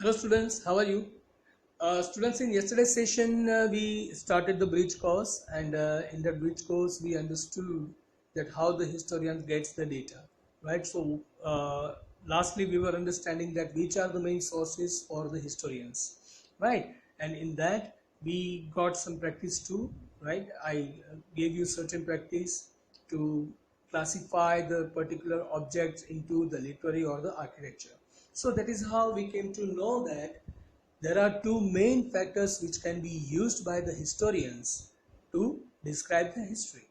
Hello students, how are you? Students, in yesterday's session we started the bridge course, and in that bridge course we understood that how the historian gets the data, right? So lastly we were understanding that which are the main sources for the historians, right? And in that we got some practice too, right? I gave you certain practice to classify the particular objects into the literary or the architecture. So that is how we came to know that there are two main factors which can be used by the historians to describe the history.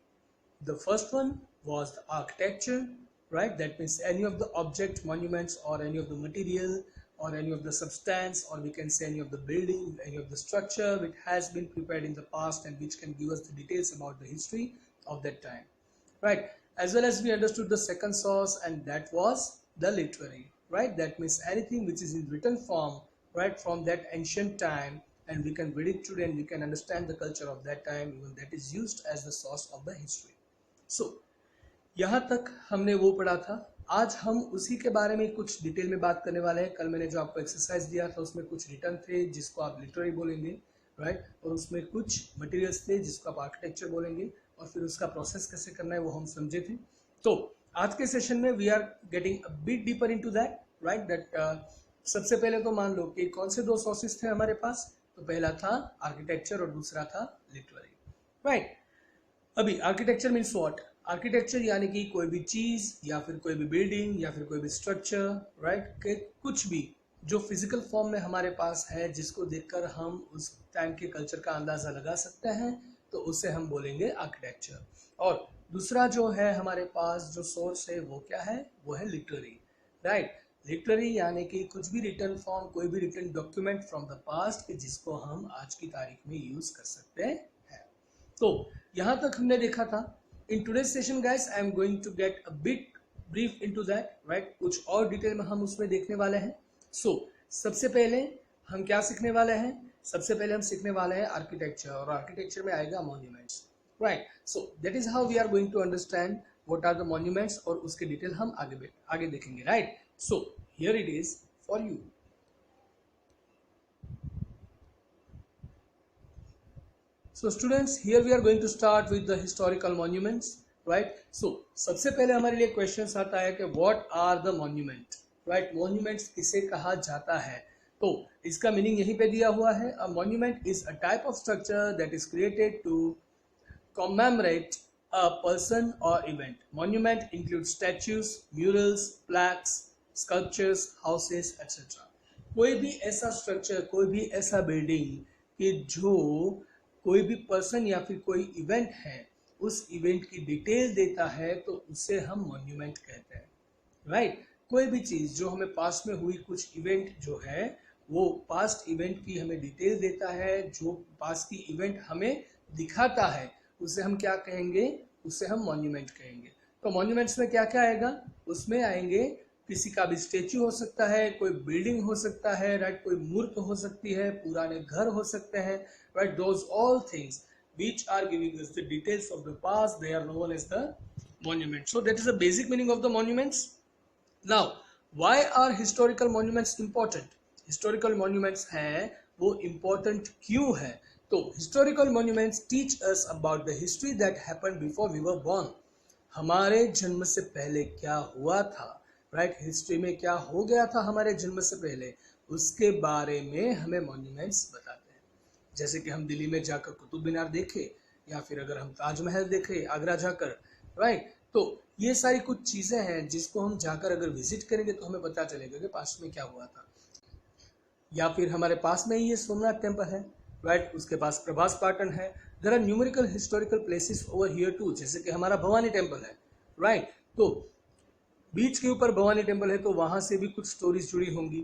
The first one was the architecture, right? That means any of the object, monuments, or any of the material, or any of the substance, or we can say any of the building, any of the structure which has been prepared in the past and which can give us the details about the history of that time, right? As well as we understood the second source, and that was the literary, right? That means anything which is in written form, right, from that ancient time, and we can read it today and we can understand the culture of that time, even that is used as the source of the history. So यहाँ तक हमने वो पढ़ा था। आज हम उसी के बारे में कुछ डिटेल में बात करने वाले हैं। कल मैंने जो आपको एक्सरसाइज दिया था उसमें कुछ रिटर्न थे जिसको आप लिटरेरी बोलेंगे, राइट, और उसमें कुछ मटेरियल्स थे जिसको आप आर्किटेक्चर बोलेंगे, और फिर उसका प्रोसेस कैसे करना है वो हम समझे थे। तो आज के सेशन में we are getting a bit deeper into that, right, that सबसे पहले तो मान लो कि कौन से दो सोर्सेस थे हमारे पास। तो पहला था आर्किटेक्चर और दूसरा था लिटरेरी, राइट। अभी आर्किटेक्चर मीन्स व्हाट? आर्किटेक्चर यानी कि कोई भी चीज या फिर कोई भी बिल्डिंग या फिर कोई भी स्ट्रक्चर, राइट, के कुछ भी जो फिजिकल फॉर्म में हमारे पास है जिसको देखकर हम उस टाइम के कल्चर का अंदाजा लगा सकते हैं, तो उसे हम बोलेंगे आर्किटेक्चर। और दूसरा जो है हमारे पास जो सोर्स है वो क्या है? वो है लिटरेरी, राइट। लिटरेरी यानी कि कुछ भी रिटर्न फॉर्म, कोई भी return document from the past जिसको हम आज की तारीख में यूज कर सकते हैं। तो यहां तक हमने देखा था। In today's session guys I am going to get a bit brief into that, right. कुछ और डिटेल में हम उसमें देखने वाले हैं। सो सबसे पहले हम क्या सीखने वाले हैं? सबसे पहले हम सीखने वाले हैं आर्किटेक्चर, और आर्किटेक्चर में आएगा monuments, right. So that is how we are going to understand what are the monuments, और उसके डिटेल हम आगे देखेंगे, right. So here it is for you. So students, here we are going to start with the historical monuments, right? So सबसे पहले हमारे लिए question आता है कि what are the monument, right? Monuments किसे कहा जाता है? तो इसका मीनिंग यहीं पे दिया हुआ है। A monument is a type of structure that is created to commemorate a person or event. Monument includes statues, murals, plaques, sculptures, houses, etc. कोई भी ऐसा स्ट्रक्चर, कोई भी ऐसा बिल्डिंग कि जो कोई भी पर्सन या फिर कोई इवेंट है उस इवेंट की डिटेल देता है, तो उसे हम मॉन्यूमेंट कहते हैं, राइट। कोई भी चीज जो हमें पास्ट में हुई कुछ इवेंट जो है वो पास्ट इवेंट की हमें डिटेल देता है, जो पास्ट की इवेंट हमें दिखाता है, उसे हम क्या कहेंगे? उसे हम मॉन्यूमेंट कहेंगे। तो मॉन्यूमेंट्स में क्या क्या आएगा? उसमें आएंगे किसी का भी स्टेच्यू हो सकता है, कोई बिल्डिंग हो सकता है, राइट, कोई मूर्त हो सकती है, पुराने घर हो सकते हैं, right? Those all things which are giving us the details of the past, they are known as the monument. So that is the basic meaning of the monuments. Now why are historical monuments important? Historical monuments हैं वो important क्यों है? तो historical monuments teach us about the history that happened before we were born. हमारे जन्म से पहले क्या हुआ था, राइट, हिस्ट्री में क्या हो गया था हमारे जन्म से पहले, उसके बारे में हमें मॉन्यूमेंट्स बताते हैं। जैसे कि हम दिल्ली में जाकर कुतुब मीनार देखे, या फिर अगर हम ताजमहल देखे आगरा जाकर, राइट, तो ये सारी कुछ चीजें हैं जिसको हम जाकर अगर विजिट करेंगे तो हमें पता चलेगा कि पास्ट में क्या हुआ था। या फिर हमारे पास में ही ये सोमनाथ टेम्पल है, राइट, उसके पास प्रभास पाटन है। There are numerical historical places over here too, जैसे कि हमारा भवानी टेम्पल है, राइट। तो बीच के ऊपर भवानी टेम्पल है तो वहां से भी कुछ स्टोरीज जुड़ी होंगी,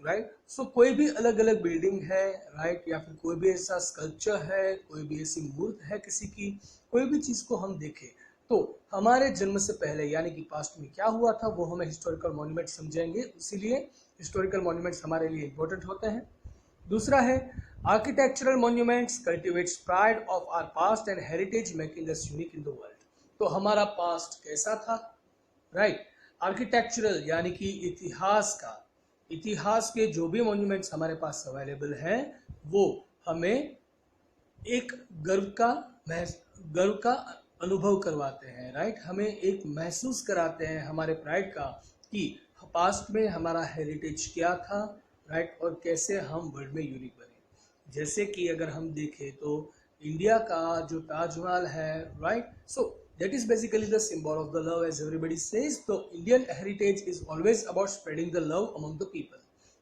राइट। सो कोई भी अलग अलग बिल्डिंग है, राइट, या फिर कोई भी ऐसा स्कल्पचर है, कोई भी ऐसी मूर्त है किसी की, कोई भी चीज को हम देखें तो हमारे जन्म से पहले यानी कि पास्ट में क्या हुआ था वो हमें हिस्टोरिकल मॉन्यूमेंट समझेंगे, इसीलिए हिस्टोरिकल मॉन्यूमेंट्स हमारे लिए इंपॉर्टेंट होते हैं। दूसरा है architectural monuments cultivates pride of our past and heritage making us unique in the world. तो हमारा पास्ट कैसा था, राइट। आर्किटेक्चरल यानी कि इतिहास का, इतिहास के जो भी मॉन्यूमेंट्स हमारे पास अवेलेबल हैं वो हमें एक गर्व का अनुभव करवाते हैं, राइट। हमें एक महसूस कराते हैं हमारे प्राइड का कि पास्ट में हमारा हेरिटेज क्या था, राइट, और कैसे हम वर्ल्ड में यूनिक बने। जैसे कि अगर हम देखें तो इंडिया का जो ताजमहल है, right, so that is basically the symbol of the love, as everybody says. So Indian heritage is always about spreading the love among the people,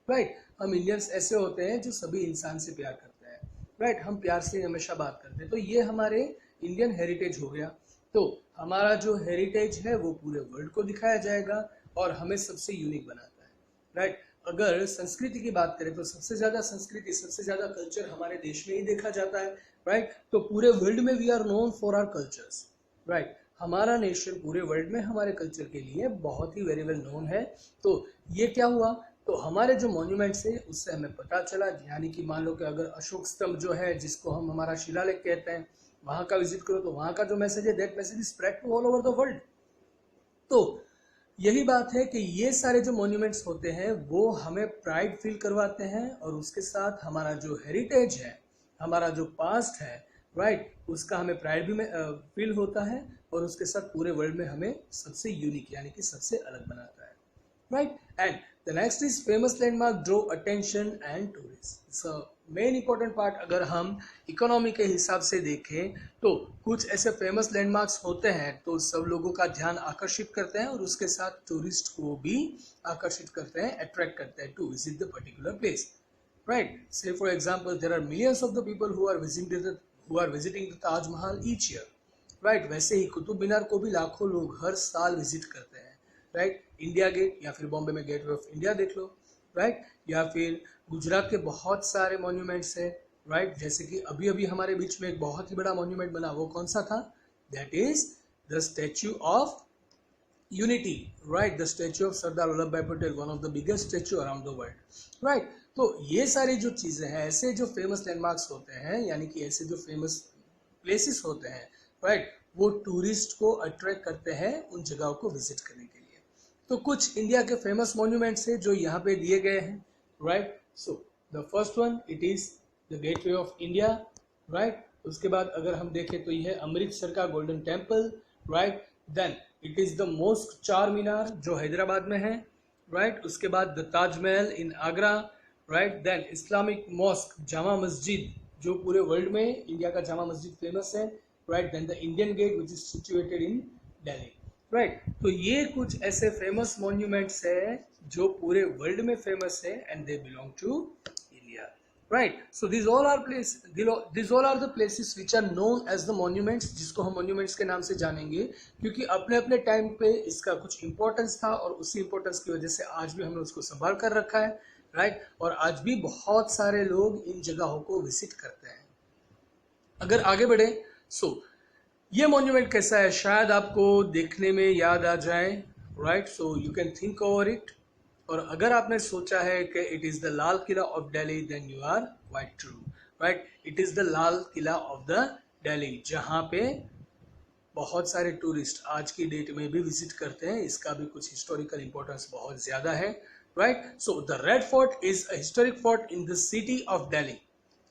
right. हम इंडियंस ऐसे होते हैं जो सभी इंसान से प्यार करते हैं, राइट। हम प्यार से हमेशा बात करते हैं, तो ये हमारे इंडियन हेरिटेज हो गया। तो हमारा जो हेरिटेज है वो पूरे वर्ल्ड को दिखाया जाएगा और हमें सबसे यूनिक बनाता है, राइट। अगर संस्कृति की बात करें तो सबसे ज़्यादा संस्कृति, सबसे ज़्यादा कल्चर हमारे देश में ही देखा जाता है, राइट। तो पूरे वर्ल्ड में we are known for our cultures, right. हमारा नेशन पूरे वर्ल्ड में हमारे कल्चर के लिए बहुत ही वेरी वेल नोन है। तो ये क्या हुआ, तो हमारे जो मॉन्यूमेंट्स है उससे हमें पता चला, यानी कि मान लो कि अगर अशोक स्तंभ जो है जिसको हम हमारा शिलालेख कहते हैं वहाँ का विजिट करो तो वहाँ का जो मैसेज है that message is spread to all over the world. तो यही बात है कि ये सारे जो मॉन्यूमेंट्स होते हैं वो हमें प्राइड फील करवाते हैं और उसके साथ हमारा जो हेरिटेज है, हमारा जो पास्ट है, राइट, उसका हमें प्राइड भी फील होता है और उसके साथ पूरे वर्ल्ड में हमें सबसे यूनिक यानी कि सबसे अलग बनाता है, right. And the next is famous landmark draw attention and tourist. So main important part अगर हम इकोनॉमी के हिसाब से देखें तो कुछ ऐसे फेमस लैंडमार्क्स होते हैं तो सब लोगों का ध्यान आकर्षित करते हैं और उसके साथ टूरिस्ट को भी आकर्षित करते हैं, अट्रैक्ट करते हैं to visit the particular place, right. Say for example there are millions of the people who are visiting the Taj Mahal each year, right. वैसे ही कुतुब मीनार को भी लाखों लोग हर साल विजिट करते हैं, राइट। इंडिया गेट या फिर बॉम्बे में गेटवे ऑफ इंडिया देख लो, राइट। या फिर गुजरात के बहुत सारे मॉन्यूमेंट्स हैं, राइट। जैसे कि अभी अभी हमारे बीच में एक बहुत ही बड़ा मॉन्यूमेंट बना, वो कौन सा था, that is the statue of unity, right, the statue of Sardar Vallabh Bhai Patel, one of the biggest statue around the world, right. तो ये सारी जो चीज़ें हैं, ऐसे जो फेमस लैंडमार्क्स होते हैं यानी कि ऐसे जो फेमस प्लेसेस होते हैं, राइट, वो टूरिस्ट को अट्रैक्ट करते हैं उन जगहों को विजिट करने के लिए। तो कुछ इंडिया के फेमस मॉन्यूमेंट्स हैं जो यहाँ पे दिए गए हैं, right. So the first one it is the gateway of India, right. उसके बाद अगर हम देखें तो यह है अमृतसर का golden temple, right. Then it is the mosque Char Minar जो हैदराबाद में है, राइट। उसके बाद the Taj Mahal in Agra, right. Then Islamic mosque Jama Masjid जो पूरे वर्ल्ड में इंडिया का जामा मस्जिद फेमस है, right. Then the Indian gate which is situated in Delhi, right. तो ये कुछ ऐसे फेमस मॉन्यूमेंट्स है जो पूरे वर्ल्ड में फेमस है and they belong to India, right. So this all are the places which are known as the monuments, जिसको हम मॉन्यूमेंट्स के नाम से जानेंगे क्योंकि अपने अपने टाइम पे इसका कुछ इंपॉर्टेंस था और उसी इंपॉर्टेंस की वजह से आज भी हमने उसको संभाल कर रखा है, राइट। और आज भी बहुत सारे लोग इन जगहों को विजिट करते हैं। अगर आगे बढ़े ये मॉन्यूमेंट कैसा है शायद आपको देखने में याद आ जाए, right. So you can think over it. और अगर आपने सोचा है कि it is the Lal Qila of Delhi then you are quite true, right. It is the Lal Qila of the Delhi जहाँ पे बहुत सारे टूरिस्ट आज की डेट में भी विजिट करते हैं। इसका भी कुछ हिस्टोरिकल इंपॉर्टेंस बहुत ज़्यादा है, right. So the red fort is a historic fort in the city of Delhi,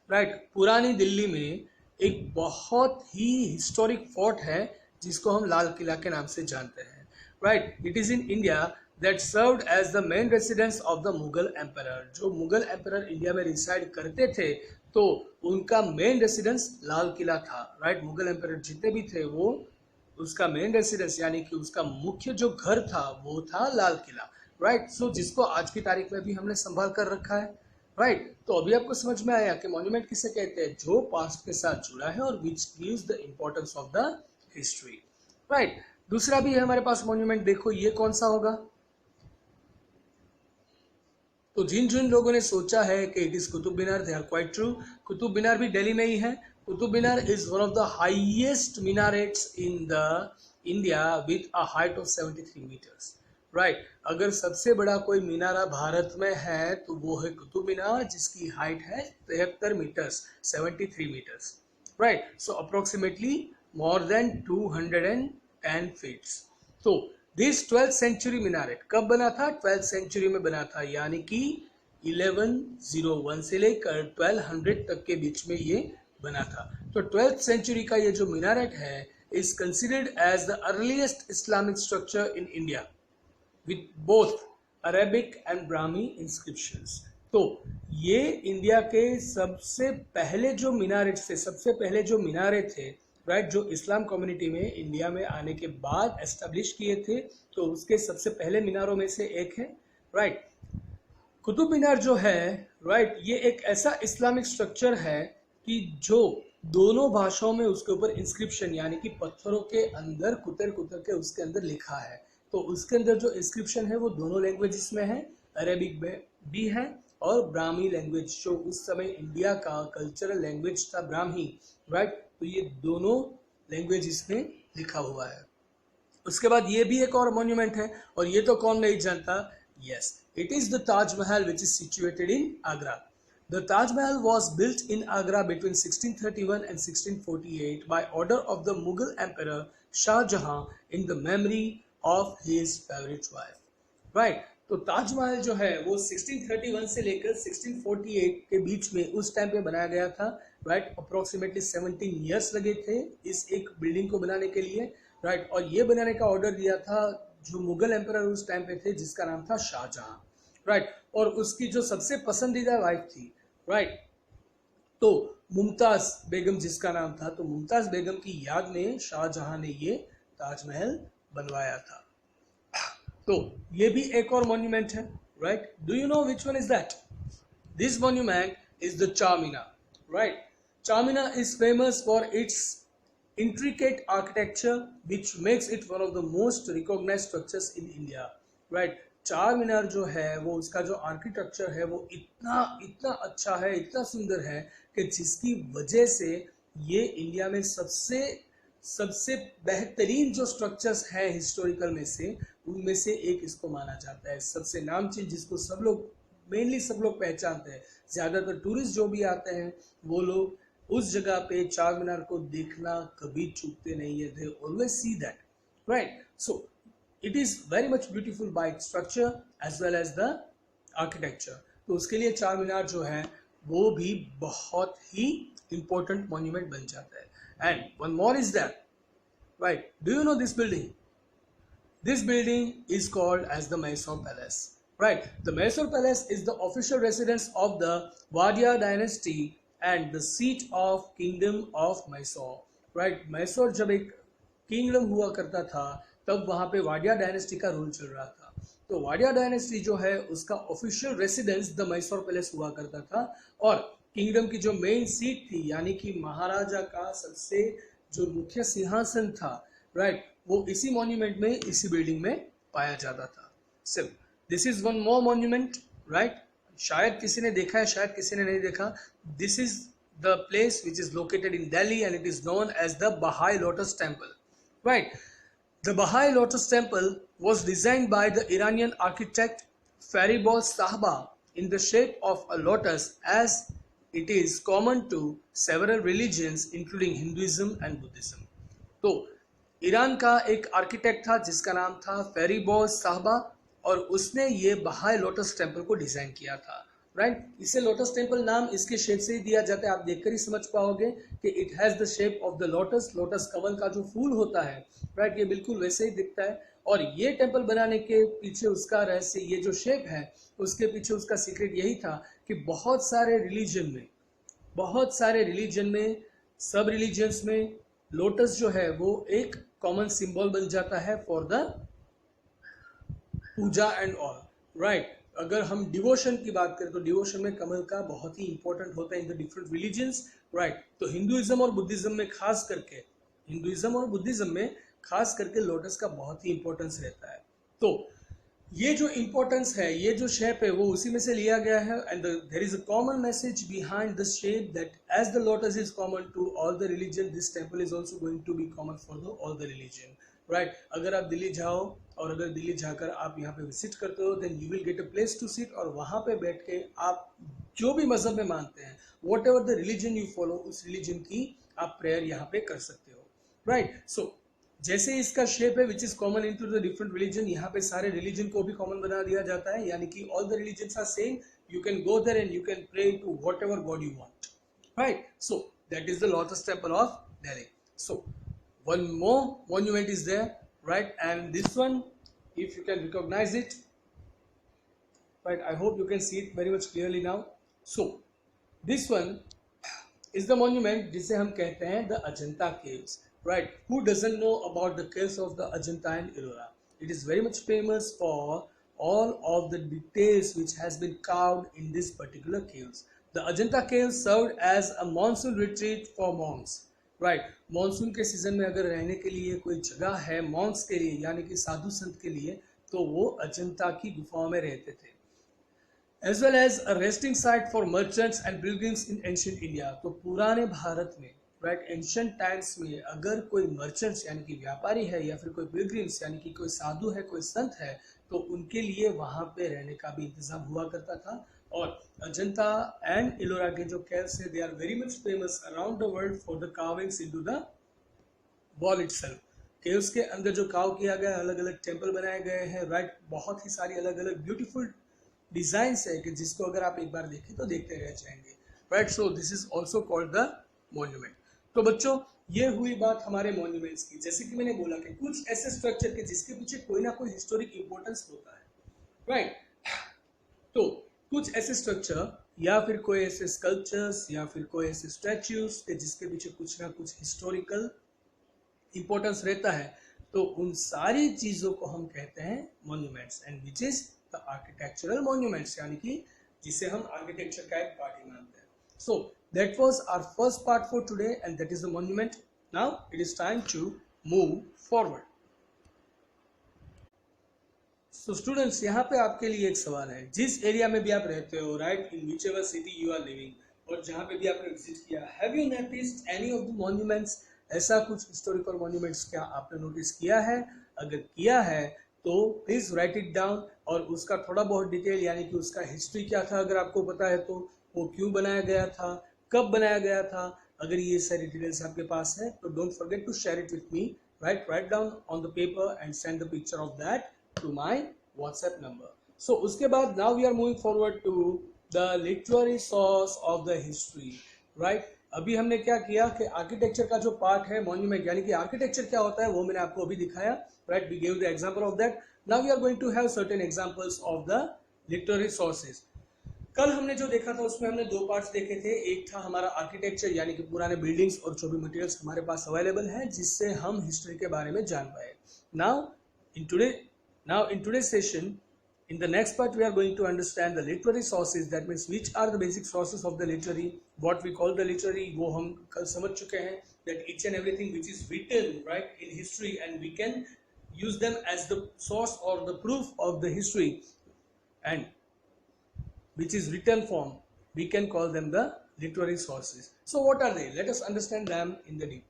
right. पुरानी दिल्ली में एक बहुत ही हिस्टोरिक फोर्ट है जिसको हम लाल किला के नाम से जानते हैं, right. It is in India that served as the main residence of the Mughal emperor. जो मुगल एम्परर इंडिया में रिसाइड करते थे तो उनका मेन रेसिडेंस लाल किला था, राइट। मुगल एम्परर जितने भी थे वो उसका मेन रेसिडेंस यानी कि उसका मुख्य जो घर था वो था लाल किला, राइट। सो जिसको आज की तारीख में भी हमने संभाल कर रखा है, राइट। तो अभी आपको समझ में आया कि मॉन्यूमेंट किसे कहते हैं, जो पास्ट के साथ जुड़ा है और which gives the importance of the history, right. दूसरा भी है हमारे पास मॉन्यूमेंट, देखो ये कौन सा होगा। तो जिन जिन लोगों ने सोचा है कि it is Qutub Minar, they are quite true. Qutub Minar भी दिल्ली में ही है। Qutub Minar is one of the highest minarets in the India with a height of 73 metres, right. अगर सबसे बड़ा कोई मीनारा भारत में है तो वो है कुतुब मीनार जिसकी हाइट है 73 मीटर्स, 73 मीटर्स, राइट। सो अप्रोक्सीमेटली मोर देन 210 फीट्स। तो दिस 12th सेंचुरी minaret कब बना था? 12th सेंचुरी में बना था, यानी कि 1101 से लेकर 1200 तक के बीच में ये बना था। तो 12th सेंचुरी का ये जो minaret है is considered as the earliest Islamic structure in India with both Arabic and Brahmi inscriptions। तो ये इंडिया के सबसे पहले जो minaret थे, सबसे पहले जो मीनारे थे, राइट, जो इस्लाम कम्युनिटी में इंडिया में आने के बाद एस्टेब्लिश किए थे, तो उसके सबसे पहले मीनारों में से एक है, राइट। कुतुब मीनार जो है, राइट, ये एक ऐसा इस्लामिक स्ट्रक्चर है कि जो दोनों भाषाओं में उसके ऊपर इंस्क्रिप्शन यानी कि पत्थरों के अंदर कुतर कुतर के उसके अंदर लिखा है। तो उसके अंदर जो इंस्क्रिप्शन है वो दोनों लैंग्वेजेस में है, अरेबिक में भी है और ब्राह्मी लैंग्वेज, जो उस समय इंडिया का कल्चरल लैंग्वेज था ब्राह्मी, राइट। तो ये दोनों लैंग्वेज इसमें लिखा हुआ है। उसके बाद ये भी एक और मॉन्यूमेंट है, और ये तो कौन नहीं जानता, yes, it is the Taj Mahal which is situated in Agra. The Taj Mahal was built in Agra between 1631 and 1648 by order of the Mughal Emperor Shah Jahan in the memory of his favorite wife, right। तो ताजमहल जो है वो 1631 से लेकर 1648 के बीच में उस टाइम पे बनाया गया था, राइट। अप्रोक्सीमेटली 17 ईयर्स लगे थे इस एक बिल्डिंग को बनाने के लिए, राइट। और ये बनाने का ऑर्डर दिया था जो मुगल एम्परर उस टाइम पे थे, जिसका नाम था शाहजहां, राइट। और उसकी जो सबसे पसंदीदा वाइफ थी, राइट, तो मुमताज बेगम जिसका नाम था, तो मुमताज बेगम की याद में शाहजहां ने ये ताजमहल बनवाया था। तो ये भी एक और मॉन्यूमेंट है, right. Do you know which one is that? This monument is the Charminar, right. Charminar is famous for its intricate architecture which makes it one of the most recognized structures in India, right। चार मीनार जो है वो उसका जो architecture है वो इतना इतना अच्छा है, इतना सुंदर है कि जिसकी वजह से ये इंडिया में सबसे बेहतरीन जो स्ट्रक्चर्स हैं हिस्टोरिकल में से, उनमें से एक इसको माना जाता है। सबसे नामचीन, जिसको सब लोग मेनली सब लोग पहचानते हैं, ज़्यादातर टूरिस्ट जो भी आते हैं वो लोग उस जगह पे चार मीनार को देखना कभी चूकते नहीं है। They always see that, right. So it is very much beautiful by structure as well as the architecture. तो उसके लिए चार मीनार जो है वो भी बहुत ही इंपॉर्टेंट मॉन्यूमेंट बन जाता है। And one more is that, right, do you know this building? This building is called as the Mysore Palace, right? The Mysore Palace is the official residence of the Wadya dynasty and the seat of Kingdom of Mysore, right? Mysore जब एक kingdom हुआ करता था तब वहाँ पे Wadia dynasty का rule चल रहा था। तो वाडिया डायनेस्टी जो है उसका official residence the Mysore palace हुआ करता था, और किंगडम की जो मेन सीट थी यानी कि महाराजा का सबसे जो मुख्य सिंहासन था, राइट, वो इसी मॉन्यूमेंट में, इसी बिल्डिंग में पाया जाता था। So this is one more monument, right. शायद किसी ने देखा है, शायद किसी ने नहीं देखा। This is the place which is located in Delhi and it is known as the Bahai lotus temple, right. The Bahai lotus temple was designed by the Iranian architect Fariborz Sahba in the shape of a lotus, as it is common to several religions including Hinduism and Buddhism। तो Iran का एक architect था जिसका नाम था फेरिबोर्ज साहबा, और उसने ये बहाई लोटस टेम्पल को डिजाइन किया था, राइट। इसे लोटस टेम्पल नाम इसके शेप से ही दिया जाता है, आप देखकर ही समझ पाओगे कि it has the shape of the lotus. Lotus कमल का जो फूल होता है, राइट, ये बिल्कुल वैसे ही दिखता है। और ये टेम्पल बनाने के पीछे उसका रहस्य, ये जो शेप है उसके पीछे उसका सीक्रेट यही था कि बहुत सारे रिलीजन में सब रिलीजन्स में लोटस जो है वो एक कॉमन सिंबल बन जाता है for the puja and all, right. अगर हम डिवोशन की बात करें तो डिवोशन में कमल का बहुत ही इंपॉर्टेंट होता है in the different religions, right. तो हिंदुइज्म और बुद्धिज्म में खास करके लोटस का बहुत ही इंपॉर्टेंस रहता है। तो ये जो इंपॉर्टेंस है, ये जो शेप है, वो उसी में से लिया गया है। And there is a common message behind this shape that as the lotus is common to all the religion, this temple is also going to be common for the all the religion, right. अगर आप दिल्ली जाओ और अगर दिल्ली जाकर आप यहाँ पे visit करते हो, then you will get a place to sit, और वहाँ पे बैठ के आप जो भी मजहब में मानते हैं, what ever the religion you follow, उस रिलीजन की आप प्रेयर यहाँ पे कर सकते हो, राइट। सो जैसे इसका शेप है which is common in to the different religion, यहाँ पे सारे रिलीजन को भी कॉमन बना दिया जाता है, यानी कि all the religions are same, you can go there and you can pray to whatever god you want, right? So that is the lotus temple of Delhi. So one more monument is there, right? And this one, if you can recognize it, right, I hope you can see it very much clearly now. So this one is the monument जिसे हम कहते हैं the Ajanta caves, right? Who doesn't know about the caves of the Ajanta and Ellora? It is very much famous for all of the details which has been carved in this particular caves. The Ajanta caves served as a monsoon retreat for monks, right. Monsoon के season में अगर रहने के लिए कोई जगह है Monks के लिए, यानी कि साधु संत के लिए, तो वो अजंता की गुफाओं में रहते थे. As well as a resting site for merchants and pilgrims in ancient India. तो पुराने भारत में, राइट, एंशिएंट टाइम्स में अगर कोई मर्चेंट्स यानी कि व्यापारी है या फिर कोई पिलग्रिम्स यानी कि कोई साधु है, कोई संत है, तो उनके लिए वहां पे रहने का भी इंतजाम हुआ करता था. और अजंता एंड इलोरा के जो केव्स है, they are very much famous around the world for the carvings into the wall itself. Caves के अंदर जो कार्व किया गया है, अलग अलग टेंपल बनाए गए हैं, राइट, बहुत ही सारी अलग अलग ब्यूटीफुल डिजाइन्स है कि जिसको अगर आप एक बार देखें तो देखते रह जाएंगे, right. So this is also called the monument. तो बच्चों, ये हुई बात हमारे मॉन्यूमेंट्स की. जैसे कि मैंने बोला कि कुछ ऐसे स्ट्रक्चर के जिसके पीछे कोई ना कोई हिस्टोरिक इंपॉर्टेंस होता है, राइट. तो कुछ ऐसे स्ट्रक्चर या फिर कोई ऐसे स्कल्पचर्स या फिर कोई ऐसे स्टैच्यूज जिसके पीछे कुछ ना कुछ हिस्टोरिकल इंपॉर्टेंस रहता है, तो उन सारी चीजों को हम कहते हैं monuments, and which is the architectural monuments, यानी कि जिसे हम आर्किटेक्चर का एक पार्ट ही मानते हैं. So that was our first part for today and that is the monument. Now it is time to move forward. तो स्टूडेंट्स, यहाँ पे आपके लिए एक सवाल है. जिस एरिया में भी आप रहते हो, right, in which ever city you are living, और जहाँ पे भी आपने विजिट किया, have you noticed any of the monuments? ऐसा कुछ हिस्टोरिकल मॉन्यूमेंट्स क्या आपने नोटिस किया है? अगर किया है तो प्लीज राइट इट डाउन, और उसका थोड़ा बहुत डिटेल, यानी कि उसका हिस्ट्री क्या था अगर आपको पता है तो, वो क्यों बनाया गया था, कब बनाया गया था, अगर ये सारी डिटेल्स आपके पास है तो don't forget to share it with me, right. Write down on the paper and send the picture of that to my WhatsApp number. So उसके बाद now we are moving forward to the literary source of the history, right? अभी हमने क्या किया कि architecture का जो part है मॉन्यूमेंट, यानी कि आर्किटेक्चर क्या होता है वो मैंने आपको अभी दिखाया, right? We gave the example of that. Now we are going to have certain examples of the literary sources. कल हमने जो देखा था उसमें हमने दो पार्ट्स देखे थे. एक था हमारा आर्किटेक्चर, यानी कि पुराने बिल्डिंग्स और जो भी मटेरियल्स हमारे पास अवेलेबल है जिससे हम हिस्ट्री के बारे में जान पाए. Now in today's session, in the next part we are going to understand the literary sources, that means which are the basic sources of the literary, what we call the literary, वो हम कल समझ चुके हैं, that each and everything which is written, right, in history, and we can use them as the source or the proof of the history, and which is written form, we can call them the literary sources. So what are they? Let us understand them in the deep.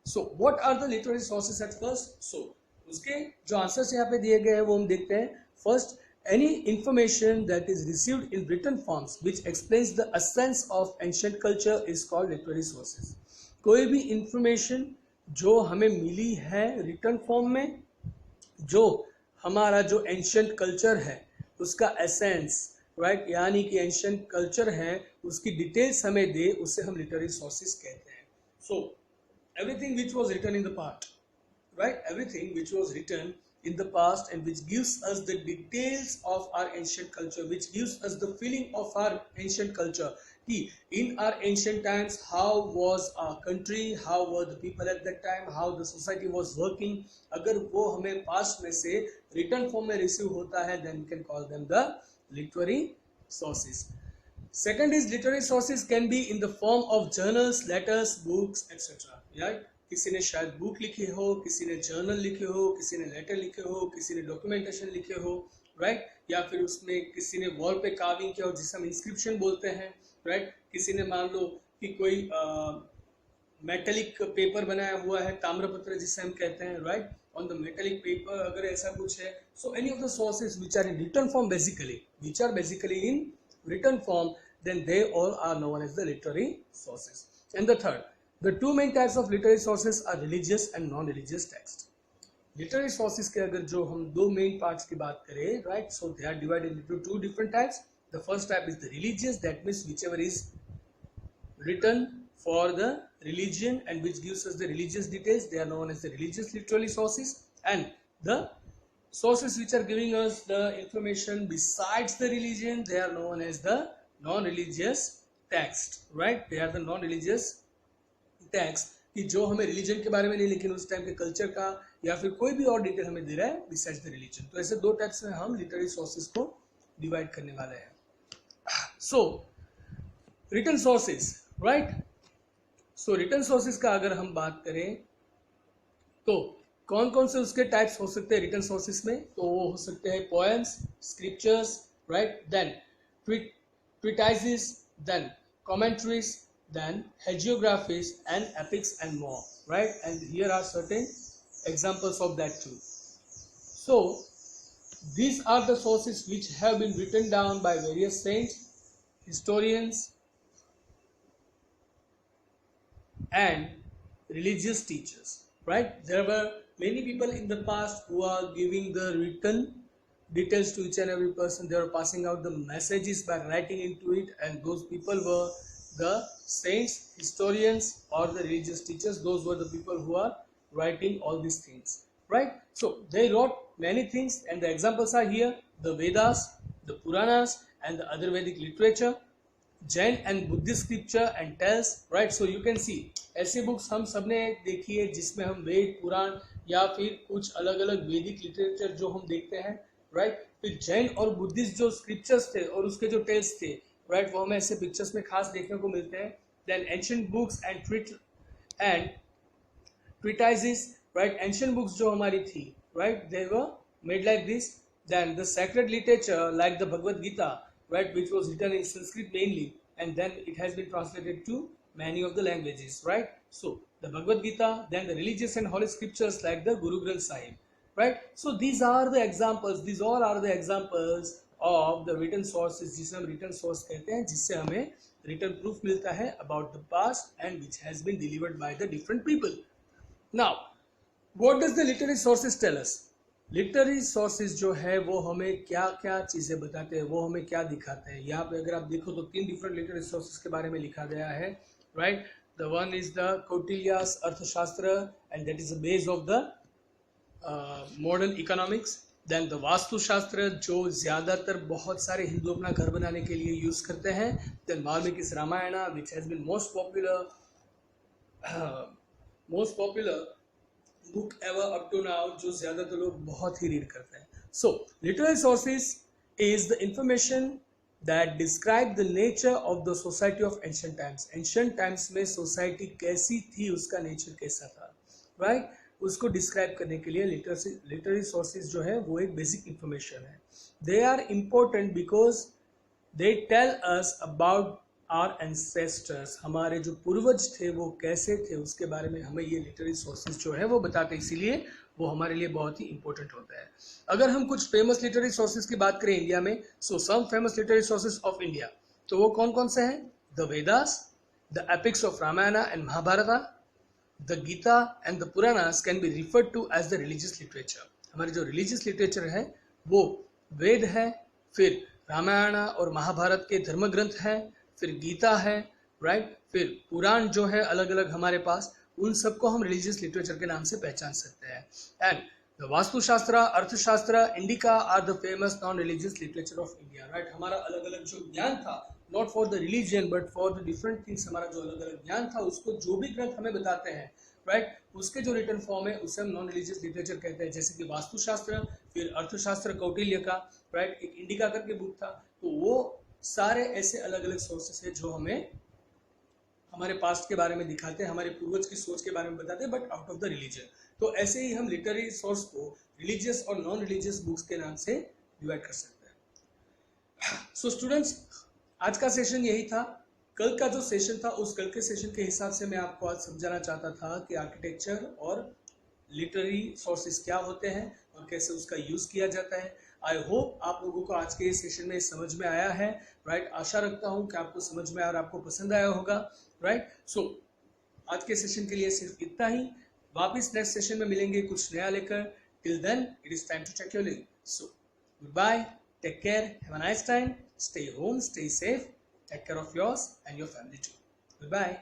So what are the literary sources at first? So उसके जो answers यहाँ पे दिए गए हैं वो हम देखते हैं. First, any information that is received in written forms which explains the essence of ancient culture is called literary sources. कोई भी इंफॉर्मेशन जो हमें मिली है रिटन फॉर्म में, जो हमारा जो एंशिएंट कल्चर है उसका एसेंस, राइट, यानी कि एंशिएंट कल्चर है उसकी डिटेल्स हमें दे, उससे हम लिटरेरी सोर्सेज कहते हैं. So everything which was written in the past, right, everything which was written in the past and which gives us the details of our ancient culture, which gives us the feeling of our ancient culture, कि in our ancient times how was our country, how were the people at that time, how the society was working. अगर वो हमें past में से written form में receive होता है, then we can call them the literary sources. Second is literary sources can be in the form of journals, letters, books, etc. right? किसी ने शायद बुक लिखी हो, किसी ने जर्नल लिखे हो, किसी ने लेटर लिखे हो, किसी ने डॉक्यूमेंटेशन लिखे हो, राइट, या फिर उसमें किसी ने वॉल पे कार्विंग किया हो जिसे हम इंस्क्रिप्शन बोलते हैं, राइट. किसी ने मान लो कि कोई मेटेलिक पेपर बनाया हुआ है, ताम्रपत्र जिसे हम कहते हैं, right, on the metallic paper, अगर ऐसा कुछ है. So any of the sources which are in written form basically, which are basically in written form, then they all are known as the literary sources. And the third, the two main types of literary sources are religious and non-religious text. Literary sources के अगर जो हम दो main parts की बात करें, right, so they are divided into two different types. The first type is the religious, that means which ever is written for the religion and which gives us the religious details, they are known as the religious literary sources. And the sources which are giving us the information besides the religion, they are known as the non-religious text, right? They are the non-religious text कि जो हमें religion के बारे में नहीं, लेकिन उस time के कल्चर का या फिर कोई भी और डिटेल हमें दे रहा है बिसाइड्स द रिलीजन. तो ऐसे दो टाइप्स में हम लिटरेरी सोर्सेज को डिवाइड करने वाले हैं. सो रिटन सोर्सेज, राइट. सो रिटन सोर्सेज का अगर हम बात करें तो कौन कौन से उसके टाइप्स हो सकते हैं रिटन सोर्सेज में, तो वो हो सकते हैं poems, scriptures, right, then treatises, then commentaries, then hagiographies and epics and more, right? And here are certain examples of that too. So these are the sources which have been written down by various saints, historians and religious teachers, right? There were many people in the past who are giving the written details to each and every person. They were passing out the messages by writing into it, and those people were the saints, historians or the religious teachers. Those were the people who are writing all these things, right? So they wrote many things, and the examples are here: the Vedas, the Puranas and the other Vedic literature, Jain and Buddhist scripture and tales, right? So you can see ऐसे books हम सबने देखी है जिसमें हम वेद, पुराण या फिर कुछ अलग अलग वैदिक लिटरेचर जो हम देखते हैं, राइट. फिर जैन और बुद्धिस्ट जो स्क्रिप्चर्स थे और उसके जो टेल्स थे, राइट, वो हमें ऐसे पिक्चर्स में खास देखने को मिलते हैं. Then ancient books and treatises, right. Ancient books जो हमारी थी, right, they were made like this. Then the sacred literature like the Bhagavad Gita, right, which was written in Sanskrit mainly, and then it has been translated to many of the languages, right? So the Bhagavad Gita, then the religious and holy scriptures like the Guru Granth Sahib, right? So these are the examples, these all are the examples of the written sources जिसे हम written source कहते हैं, जिससे हमें written proof मिलता है about the past and which has been delivered by the different people. Now what does the literary sources tell us? Literary sources जो है वो हमें क्या क्या चीज़ें बताते हैं, वो हमें क्या दिखाते हैं. यहाँ पे अगर आप देखो तो 3 डिफरेंट लिटरेरी सोर्सेज के बारे में लिखा गया है, right. The one is the Kautilya's Arthashastra and that is the base of the modern economics. Then the Vastushastra जो ज़्यादातर बहुत सारे हिंदू अपना घर बनाने के लिए यूज़ करते हैं. Then Valmiki's Ramayana which has been most popular book ever up to now, जो ज़्यादातर लोग बहुत ही रीड करते हैं. So literary sources is the information that describe the nature of the society of ancient times. Ancient times में society कैसी थी, उसका nature कैसा था, right? उसको describe करने के लिए literary sources जो है वो एक basic information है. They are important because they tell us about our ancestors, हमारे जो पूर्वज थे वो कैसे थे, उसके बारे में हमें ये लिटरेरी सोर्सेज जो है वो बताते हैं. इसीलिए वो हमारे लिए बहुत ही इंपॉर्टेंट होता है. अगर हम कुछ फेमस लिटरेरी सोर्सेज की बात करें इंडिया में, so some famous literary sources of India, तो वो कौन कौन से हैं? The Vedas, the epics of Ramayana and Mahabharata, the Gita and the Puranas can be referred to as the religious literature. हमारे जो रिलीजियस लिटरेचर है वो वेद है, फिर रामायण और महाभारत के धर्म ग्रंथ हैं, फिर गीता है, राइट, फिर पुराण जो है अलग अलग हमारे पास, उन सबको हम रिलीजियस लिटरेचर के नाम से पहचान सकते हैं. And the Vastushastra, Arthashastra, Indica are the famous non religious literature of India, right. हमारा अलग अलग जो ज्ञान था, not for the religion but for the different things, हमारा जो अलग अलग ज्ञान था उसको जो भी ग्रंथ हमें बताते हैं, राइट, उसके जो रिटर्न फॉर्म है उसे हम नॉन रिलीजियस लिटरेचर कहते हैं. जैसे कि वास्तुशास्त्र, फिर अर्थशास्त्र कौटिल्य का, राइट, एक इंडिका करके बुक था. तो वो सारे ऐसे अलग अलग सोर्सेस है जो हमें हमारे पास्ट के बारे में दिखाते हैं, हमारे पूर्वज की सोच के बारे में बताते हैं, but out of the religion. तो ऐसे ही हम लिटरेरी सोर्स को रिलीजियस और नॉन रिलीजियस बुक्स के नाम से डिवाइड कर सकते हैं. सो स्टूडेंट्स, आज का सेशन यही था. कल का जो सेशन था उस कल के सेशन के हिसाब से मैं आपको आज समझाना चाहता था कि आर्किटेक्चर और लिटरेरी सोर्सेस क्या होते हैं और कैसे उसका यूज़ किया जाता है. आई होप आप लोगों को आज के इस सेशन में समझ में आया है, राइट. आशा रखता हूँ कि आपको समझ में आया और आपको पसंद आया होगा, राइट. सो आज के सेशन के लिए सिर्फ इतना ही. वापस नेक्स्ट सेशन में मिलेंगे कुछ नया लेकर. Till then, it is time to check your link. So, goodbye, take care, have a nice time, stay home, stay safe, take care of yours and your family too. Goodbye.